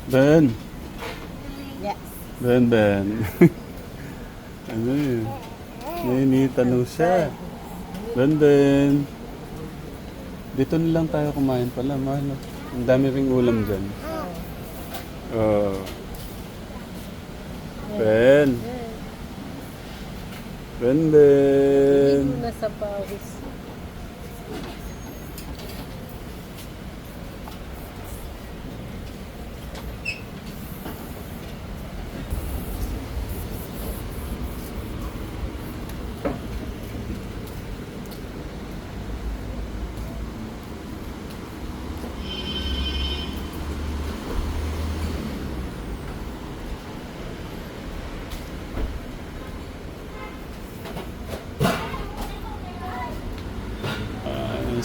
Ben. Yes. Ben. Ano yun? Nainitan daw siya. Ben. Dito na lang tayo kumain pala, mahal. Ang dami ring ulam dyan. Oh. Ben. Hindi mo na sa pawis.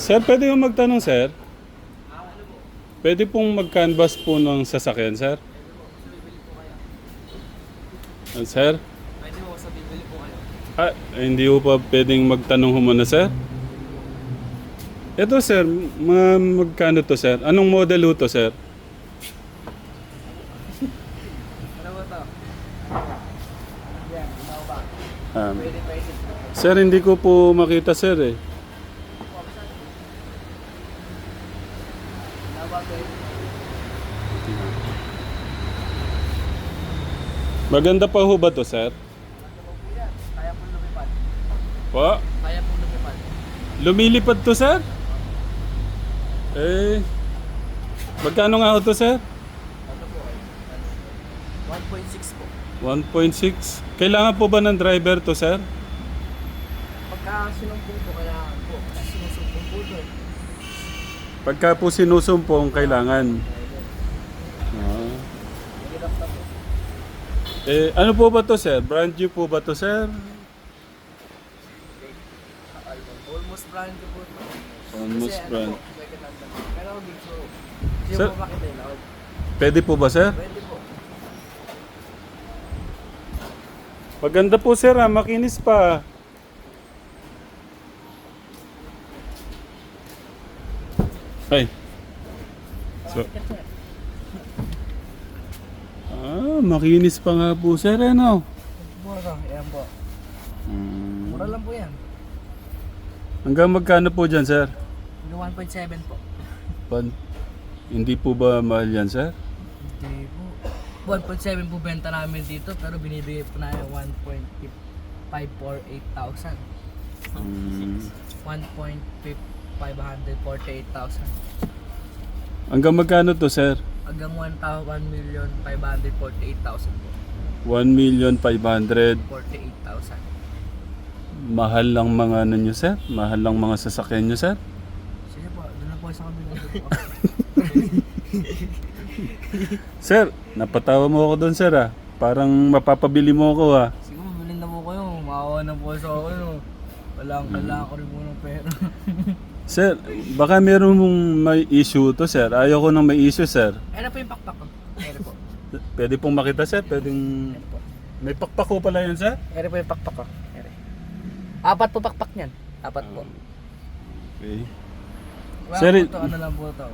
Sir, pwede yung magtanong, sir? Pwede pong mag-canvas po ng sasakyan, sir? Sir? Pwede mo, sa bibili po kayo. Hindi po pa pwedeng magtanong muna, sir? Ito, sir, magkano to, sir? Anong model ho to, sir? Ano ba ito? Yan, ito ba? Pwede. Sir, hindi ko po makita, sir, eh. Ano ba pwede? Maganda pa ho ba to, sir? Ano ba po yan? Kaya po lumipad. Po? Kaya po lumipad. Lumilipad to, sir? Magkano nga ho to, sir? Ano po kayo? 1.6 po. 1.6. Kailangan po ba ng driver to, sir? Pagka sinumpong po, kailangan po. Kasi sinusumpong po doon. Pagka po sinusumpong, kailangan. Ah. Hirap na po. Ano po ba to, sir? Brand new po ba to, sir? Almost brand new po ito. Almost Kasi brand. ano po, second hand na po. Pero dito, hindi Sir? mo makita yung lahat. Pwede po ba, sir? Pwede po. Maganda po, sir, ha? Makinis pa. Ay. So, makinis pa nga po, sir, ano? Mura, yan po. Mura lang po yan. Hanggang magkano po dyan, sir? Yung 1.7 po. Hindi po ba mahal yan, sir? Hindi po. 1.7 po benta namin dito pero binibigay po na 1.548,000. 1.548,000. Hanggang magkano to, sir? Hanggang 1,548,000 po. 1,500,000. 48,000. Mahal lang mga ano nyo, sir? Mahal lang mga sasakyan nyo, sir? Sige po, doon na po sa kabila po. Sir, napatawa mo ako doon, sir, ah. Parang mapapabili mo ako, ah. Sige po, bilhin na po kayo. Maawa na po sa akin. Kailangan ko rin po ng pera. Sir, baka meron mong may issue to, sir. Ayaw ko nang may issue, sir. Ano po yung pakpak ko? Ere po. Pwede pong makita, sir. Pwedeng... Ere po. May pakpak ko pala yan, sir. Ere po yung pakpak ko. Ere. 4 po pakpak niyan. 4 po. Okay. Wala Sir, po to, ano lang po to.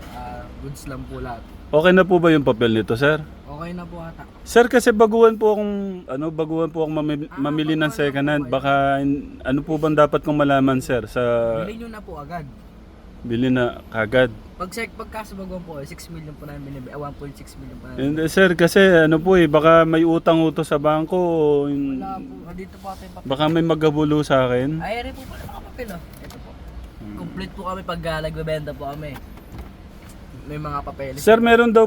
Goods lang po lahat. Okay na po ba yung papel nito, sir? Okay na po ata. Sir, kasi baguhan po akong mamili ng second hand. Baka ano po bang dapat kong malaman, sir, sa Bilhin nyo na po agad. bili na kagad? Pagkasabaguan po, 6 million po namin binibigay. 1.6 million po namin. Hindi, sir, kasi ano po baka may utang-uto sa bangko. Wala po. Dito po ata yung papel. Baka may magabulo sa akin. Ay, ere po pala mga papel oh. Ito po. Complete po kami pag nagbebenta po kami. May mga papeles. Sir, meron daw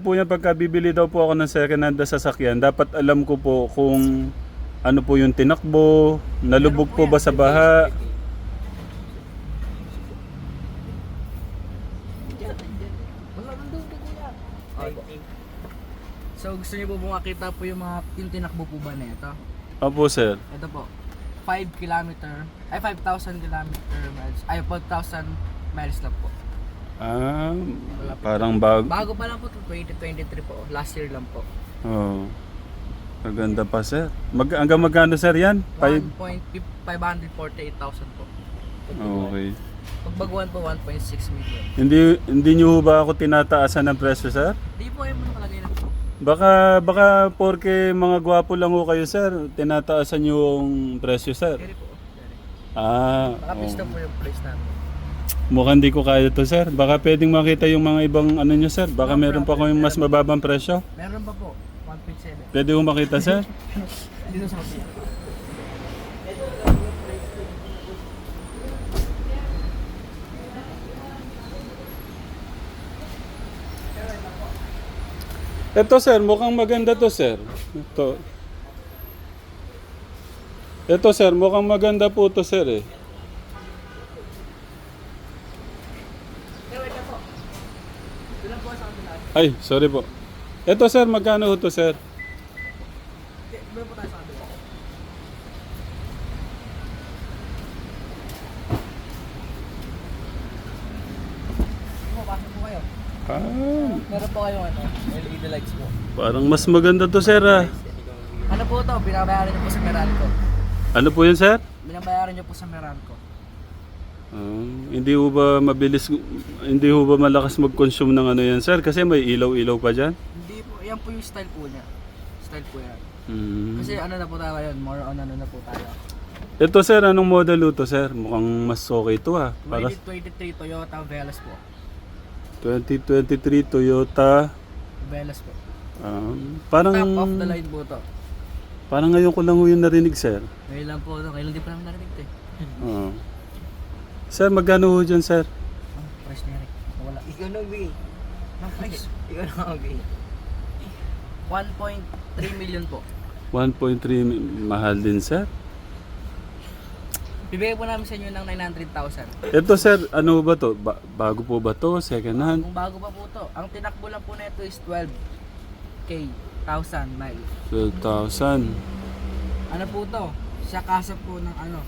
po yan pagka bibili daw po ako ng second hand na sasakyan. Dapat alam ko po kung ano po yung tinakbo, nalubog po ba sa baha. Wala man doon kay kuya. So gusto niyo po makita po yung tinakbo po ba na ito? Opo, sir. Ito po. 5 kilometer, ay 5,000 kilometer miles, ay 4,000 miles lang po. Parang bago. Bago pa lang po ito, 2023 po, last year lang po. Oh. Maganda pa, sir. Hanggang magkano, sir, yan? 1.548,000 po. Okay. Pagbaguhan po, 1.6 million. Hindi nyo ba ako tinataasan ng presyo, sir? Di po ayun mo nakalagay na po. Baka porke mga gwapo lang ho kayo, sir, tinataasan yung presyo, sir. Kaya po. Kaya. Ah, Nakapista po yung price namin. mukhang di ko kaya to, sir. Baka pwedeng makita yung mga ibang ano nyo, sir. Baka meron pa kayong mas mababang presyo. Meron pa po, 1.7. Pwede ko makita, sir? Dito sa kapila. Ito, sir, mukhang maganda to, sir. Ito, sir, mukhang maganda po to, sir, eh. Ay, sorry po. Ito, sir, magkano ho to, sir? Meron po tayo sa kapila. Pasok po kayo. Ah, Meron po kayong LED lights po. parang mas maganda to, sir, ah. Ano po ito? Binabayaran niyo po sa Meralco. Ano po yun, sir? Binabayaran niyo po sa Meralco. Hindi ho ba mabilis, hindi ho ba malakas mag-consume ng ano yan, sir? Kasi may ilaw-ilaw pa dyan. Hindi po, yan po yung style po niya. Style po yan. Hmm. Kasi ano na po tayo ngayon, more on ano na po tayo. Ito, sir, anong model ho to, sir? Mukhang mas okay to, ah. Para 2023 Toyota Velas po. 2023 Toyota. Velas po. Parang Top of the line po to. parang ngayon ko lang ho yung narinig, sir. Ngayon lang po, ngayon lang di pa namin narinig to eh. Oo. Sir, magkano ho dyan, sir? Price niya rin. Wala. Ikaw na bigay. Ang price. Ikaw na bigay. 1.3 million po. 1.3 mahal din, sir. Bibigay po namin sa inyo ng 900,000. Ito, sir, ano ba to? Bago po ba to? Second hand? Kung bago pa po to, ang tinakbo lang po na ito is 12K, 1,000 miles. 12,000. Ano po to? Sa kasa po ng ano?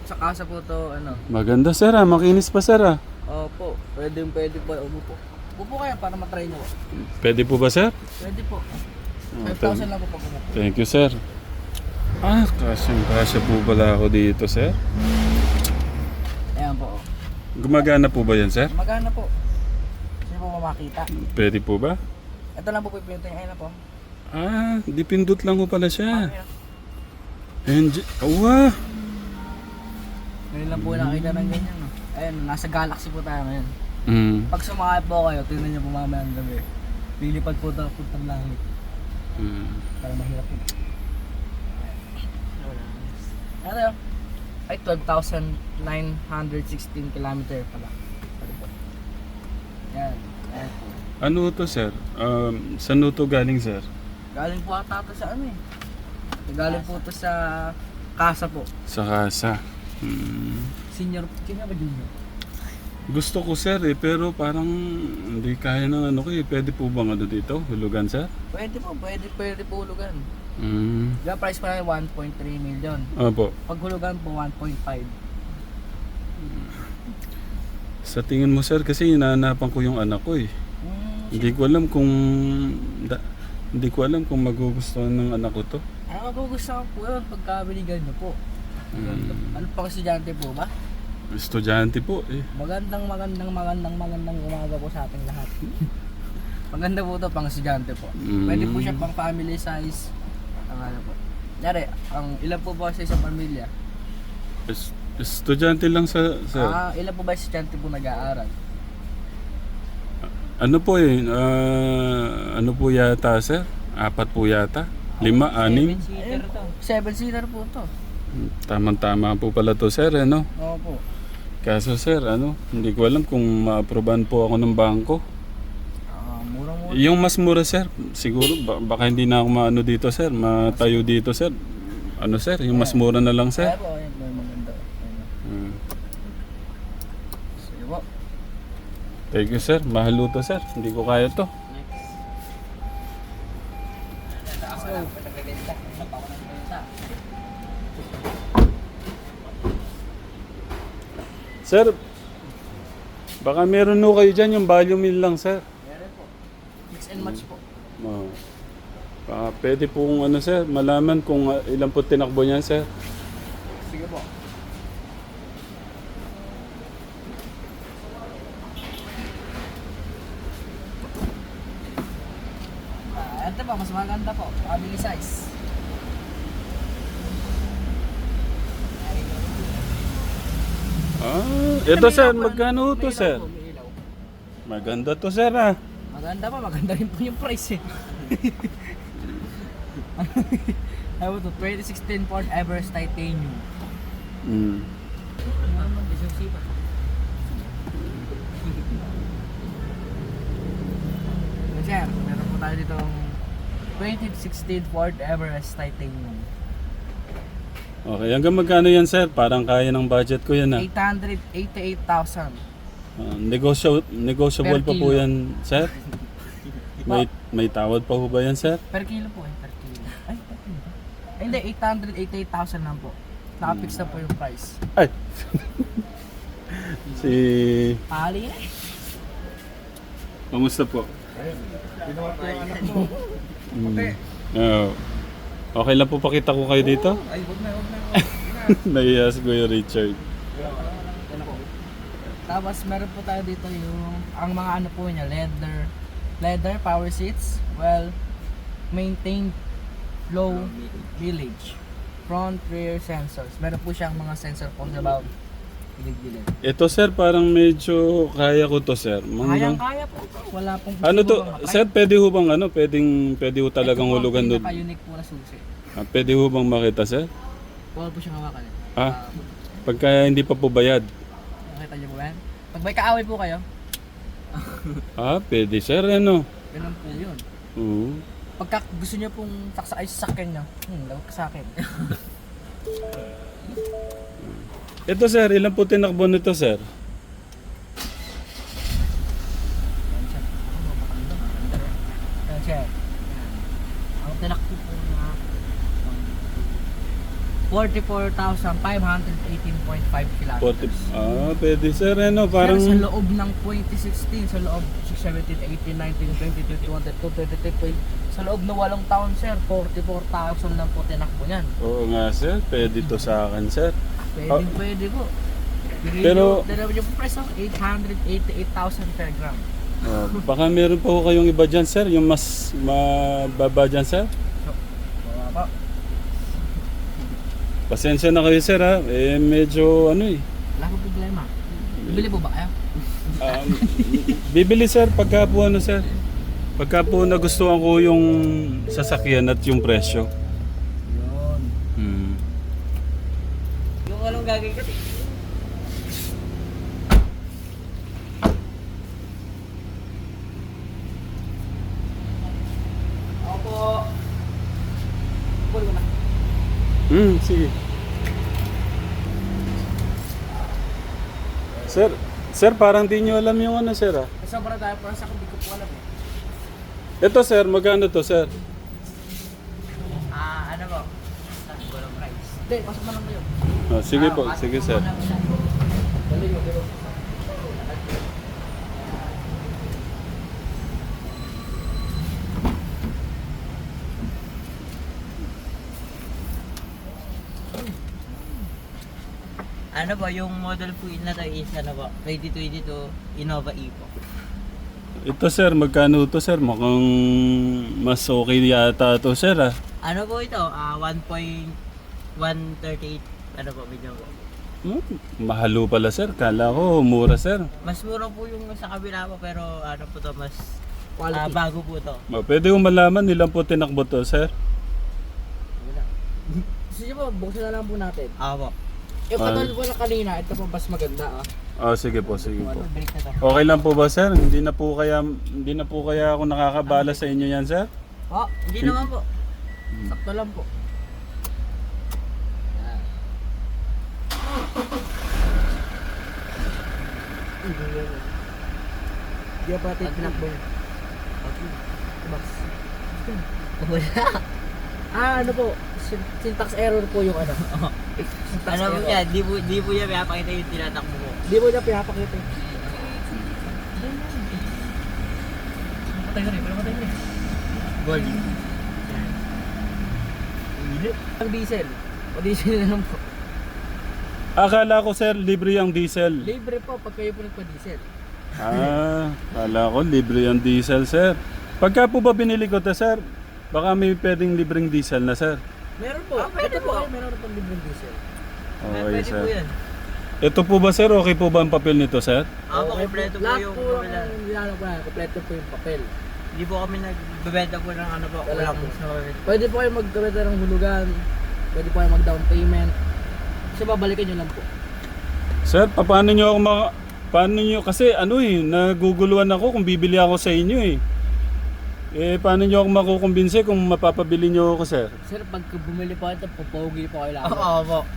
Sa kasa po to, ano? Maganda, sir, ah. Makinis pa, sir, ah. Opo, pwede po. Umupo. Upo kayo para matry nyo. Pwede po ba, sir? Pwede po. Oh, 5,000 lang po pag umupo. Thank you, sir. Kasya po pala ako dito, sir. Ayan po. Gumagana po ba yan, sir? Magana po. Hindi po makita. Pwede po ba? Ito lang po pipinto niya. Ayun na po. Dipindot lang po pala siya. Ayun. Awa! Ngayon lang po nakita ng ganyan. No? Ayun, nasa galaxy po tayo ngayon. Mm. Pag sumakay po kayo, tingnan niyo po mamaya ang gabi. Lilipad po tayo puntang langit. Para mahirap po. Ano yun? Ay, 12,916 kilometer pala. Ano po? Yan. Ayan po. Ano to, sir? Saan to galing, sir? Galing po ata ito sa ano eh. Galing po ito sa kasa po. Sa kasa. Senior ba junior? Gusto ko, sir, pero parang hindi kaya ng ano ko eh. Pwede po bang ano dito? Hulugan, sir? Pwede po hulugan. Mm. Yung price pa rin 1.3 million. Opo. Pag hulugan po 1.5. Sa tingin mo, sir, kasi hinahanapan ko yung anak ko eh. Hindi ko alam kung magugustuhan ng anak ko to. Ano magugustuhan po yun pagka binigyan nyo po? Ano pang estudyante po ba? Estudyante po eh. Magandang umaga po sa ating lahat. Maganda po to pang estudyante po. Pwede po siya pang family size. Ang ano po. Nyari, ang ilan po ba sa isang pamilya? Estudyante lang sa sir. Ilan po ba estudyante po nag-aaral? Ano po eh, ano po yata, sir? 4 po yata? 5, 6? 7-seater to. 7-seater po to. Tamang-tama po pala to, sir, ano? Oo po. Kaso, sir, hindi ko alam kung ma-aprobahan po ako ng bangko. Murang-mura. Yung mas mura, sir, siguro, baka hindi na ako maano dito, sir, matayo dito, sir. Ano, sir, yung mas mura na lang, sir. Kaya po, ayan po yung maganda. Ayan. Sige po. Thank you, sir. Mahal to, sir. Hindi ko kaya to. Sir, baka meron no kayo dyan yung volume meal lang, sir. Meron po. Mix and match po. Baka pwede pong ano, sir, malaman kung ilan po tinakbo niyan, sir. Sige po. Ito po, mas maganda po. Family size. Ito sir, May ilaw po, magkano may to ilaw sir? po, may ilaw. Maganda to sir ah. Maganda pa, maganda rin po yung price eh. Ano to, 2016 Ford Everest Titanium. Mm. Sir, meron po tayo dito 2016 Ford Everest Titanium. Okay, hanggang magkano yan sir? Parang kaya ng budget ko yan ah. 888,000. Negotiable Per pa po kilo. yan sir? May tawad pa po ba yan sir? Per kilo po eh, per kilo. Ay, per kilo. Ay, hindi, 888,000 lang po. Nakapix na po yung price. Ay! Si... Pali na eh. Kamusta po? Oh. Okay lang po pakita ko kayo dito? Ay, huwag na. Nahiya si Kuya Richard. Yan ako. Tapos meron po tayo dito yung, ang mga ano po niya, leather power seats, well maintained low millage, front rear sensors. Meron po siyang mga sensor po sa bawat gilid-gilid. Ito sir, parang medyo kaya ko to sir. Kaya po. Wala pong Ano to? positibo bang Sir, pwede ho bang ano? Pwede ho talagang hulugan doon. Ito po ang pinaka-unique po na susi. Pwede ho bang makita sir? Huwag po siyang hawakan. Pagka hindi pa po bayad. Nakita niyo po ba yan? Pag may kaaway po kayo, Pwede sir, ano? ganun po yun. Oo. Pagka gusto niyo pong saksa ay sasakyan niyo, lawag ka sa akin. Ito sir, ilan po tinakbo nito sir? Yan siya. Ang tinakbo po na 44,518.5 kilometers. Pwede sir, ano? Parang... Pero sa loob ng 2016, sa loob 17, 18, 19, 20, 21, 22, 23, sa loob ng 8 taon sir, 44,000 lang po tinakbo niyan. Oo nga sir, pwede to sa akin sir. Pwede po. Pero- dalawa yung price of 888,000 per gram. Baka meron pa ho kayong iba dyan sir, yung mas mababa dyan sir. Wala pa. Pasensya na kayo sir ha, medyo ano eh. Wala po problema. Bibili po ba kayo? Bibili sir, pagka po ano sir. Pagka po nagustuhan ko yung sasakyan at yung presyo. Yun. Hmm. Yung anong gagawin kasi? Ako po. Puli ko na. Sige. Sir, parang di nyo alam yung ano sir ah. Sobra tayo para sa hindi ko po alam eh. Ito sir, magkano to sir? Ano po? Walang price. Hindi, pasok mo lang kayo. Sige po, sige sir. Dali mo, dali mo. Ano ba, yung model po na to is ano ba, 2022 Innova E po. Ito sir, magkano to sir? Mukhang mas okay yata to sir ah. Ano po ito? 1.138 ano po, medyo po. Mahalo pala sir, kala ko mura sir. Mas mura po yung sa kabila po pero ano po to, mas Quality. bago po to. Pwede ko malaman ilan po tinakbo to sir? Gusto nyo po, buksan na lang po natin. Ako po. Yung katulad po na kanina, ito po mas maganda Sige po, sige po. Break na to. Okay lang po ba sir? Hindi na po kaya ako nakakabala sa inyo yan sir? Hindi naman po. Sakto lang po. Hindi pa natin pinakbo. Box. Wala. Ano po? Syntax error po yung ano. Syntax Ano po error. yan, di po niya pinapakita yung tinatakbo ko. Hindi mo na pinapakita. Patay na rin, patay na rin. Gold. Ang diesel. O diesel na lang po. Akala ko sir, libre ang diesel. Libre po pag kayo po nagpa-diesel. Kala ko libre ang diesel sir. Pagka po ba binili ko to, sir, baka may pwedeng libreng diesel na, sir. Meron po. pwede Ito po, po. ay, meron pong libreng diesel. Okay, Pwede sir. po yan. Ito po ba, sir? Okay po ba ang papel nito, sir? Kompleto po Lahat yung po kabila. ang nilalak po yan. Kompleto po yung papel. Hindi po kami nagbebenta po ng ano po. Wala Walang po. sa Pwede po kayo magkabenta ng hulugan. Pwede po kayo mag-down payment. So babalikan nyo lang po. Sir, paano nyo ako paano nyo, kasi ano naguguluhan ako kung bibili ako sa inyo eh. Paano nyo ako makukumbinse kung mapapabili nyo ako, sir? Sir, pag bumili po ito, pupogi po kayo lang. Oo po.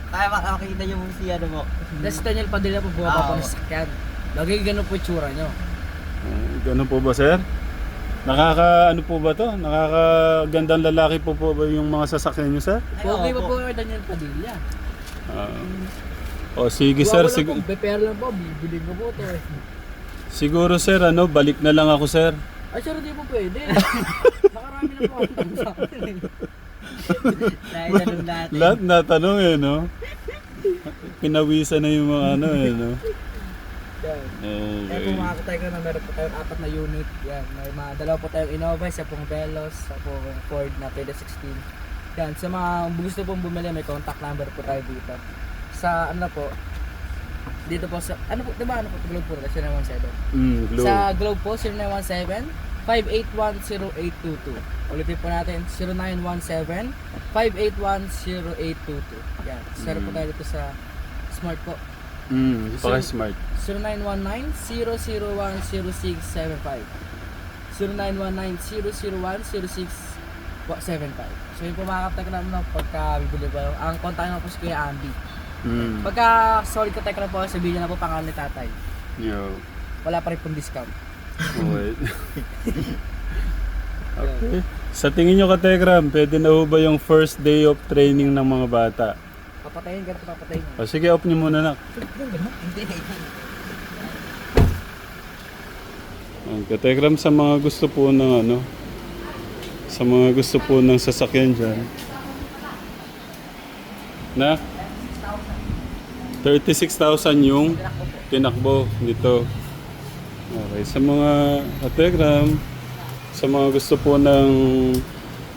Kaya makakita nyo po si ano po. Tapos Daniel Padilla po bumaba po ng sakyan. Lagi ganun po itsura nyo. Ganun po ba, sir? Ano po ba to? Nakakagandang lalaki po ba yung mga sasakyan nyo, sir? Pogi pa oo po kay Daniel Padilla. Sige, sir. Prepare lang po, bibiling ko po ito eh. Siguro, sir, balik na lang ako, sir. Ay, sir, hindi po pwede. Nakarami na po ang tanong sa akin eh. Dahil tanong natin. Lahat natanong no? Pinawisan na yung mga no? Yan. Kaya Okay. kung makakatay ko na meron po tayong 4 na unit. Yan, may mga dalawa po tayong Innova, isa pong Veloz, isa pong Ford na 2016. Yan, sa mga gusto pong bumili, may contact number po tayo dito. Sa ano po, dito po sa, ano po, diba ano po, Globe po nila, 0917. Glow. Sa Globe po, 0917-581-0822. Ulitin po natin, 0917-581-0822. Yan, sir po tayo dito sa Smart po. Paka-smart. 0919-001-0675. 0919-001-0675. So yun po makakaptag namin ng pagka bibili po. Ang contact naman po si Kuya Andy. Pagka solid contact na po, sabihin niyo na po pangalan ni tatay. Yo. Wala pa rin pong discount. Okay. Okay. Sa tingin nyo, Kategram, pwede na ho ba yung first day of training ng mga bata? Papatayin ka, papatayin. Sige, off nyo muna na. Kategram, sa mga gusto po ng sa mga gusto po ng sasakyan dyan. Na? 36,000 yung tinakbo dito. Okay, sa mga Kategram, sa mga gusto po ng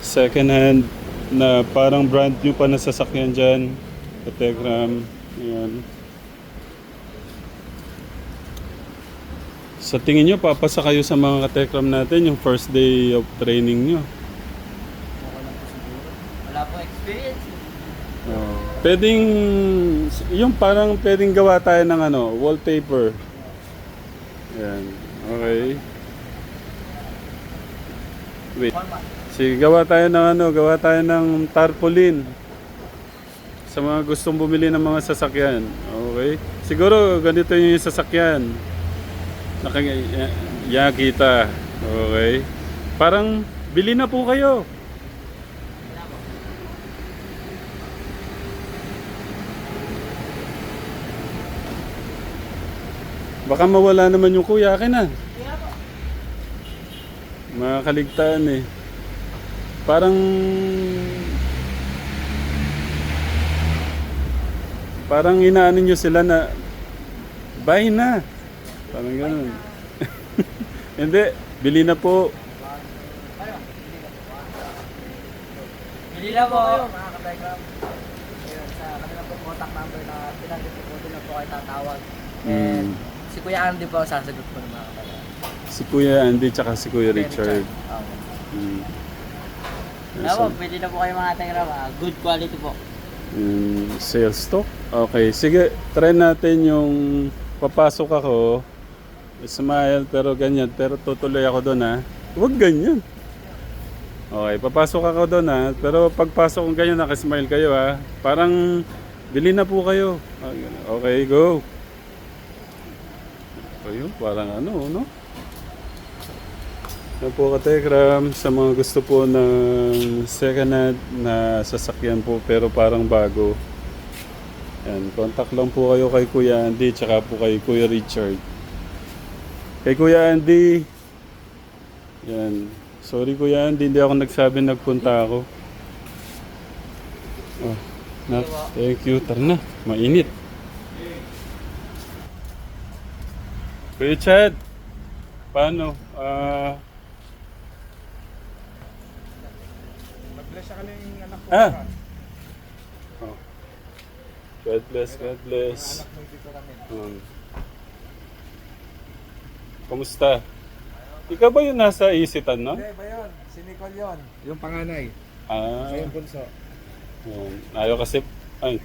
second hand na parang brand new pa na sasakyan dyan, Kategram, ayan. Sa tingin nyo, papasa kayo sa mga Kategram natin yung first day of training nyo? Wala po experience. Pwedeng, yung parang pwedeng gawa tayo ng wallpaper. Ayan, okay. Wait. Sige, gawa tayo ng tarpaulin. Sa mga gustong bumili ng mga sasakyan. Okay? Siguro ganito yung sasakyan. Nakikita. Okay? Parang bili na po kayo. Baka mawala naman yung kuya, akin na. Makakaligtaan eh. Parang inaano nyo sila na buy na. Parang ganun. Hindi, bili na po. Bili na po. Mga ka-Telegram. Ayun, sa kanilang po contact number na pinagdito po din po kayo tatawag. And si Kuya Andy po sasagot po ng mga ka-Telegram. Si Kuya Andy tsaka si Kuya Richard. Napo, pwede na po kayo mga Telegram. Good quality po. Sales stock? Okay, sige, try natin yung papasok ako. Smile, pero ganyan. Pero tutuloy ako doon ha. Huwag ganyan. Okay, papasok ako doon ha. Pero pagpasok kong ganyan, nakasmile kayo ha. Parang bili na po kayo. Okay, go. Ayun, parang no? Yan po Kategram, sa mga gusto po ng second hand na sasakyan po pero parang bago. Yan, contact lang po kayo kay Kuya Andy tsaka po kay Kuya Richard. Kay Kuya Andy, yan. Sorry Kuya Andy, hindi ako nagsabi nagpunta ako. Oh, thank you. Tara na, mainit. Kuya Chad, paano? ano yung anak ko. Ah! Oh. God bless, God bless. Anak mo dito kami. Kumusta? Ikaw ba yung nasa Isitan, no? Hindi ba yun? Si Nicole yun. Yung panganay. Ah, Sa yung bunso. ayaw kasi, ay.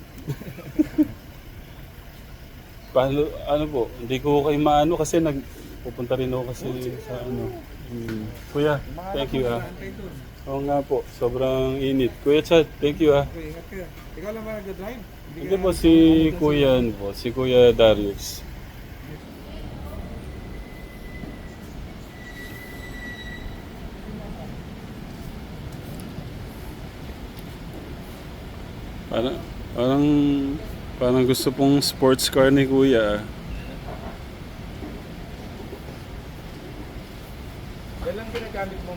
Paano, ano po, hindi ko kayo maano kasi pupunta rin ako kasi sa ano. Kuya, thank you ah. Oo nga po, sobrang init. Kuya Chad, thank you ah. Okay, ingat kayo. Ikaw lang ba nag-drive? Hindi po si Kuya, ano po, si Kuya Darius. Parang, parang, parang gusto pong sports car ni Kuya. Yan lang ginagamit mo.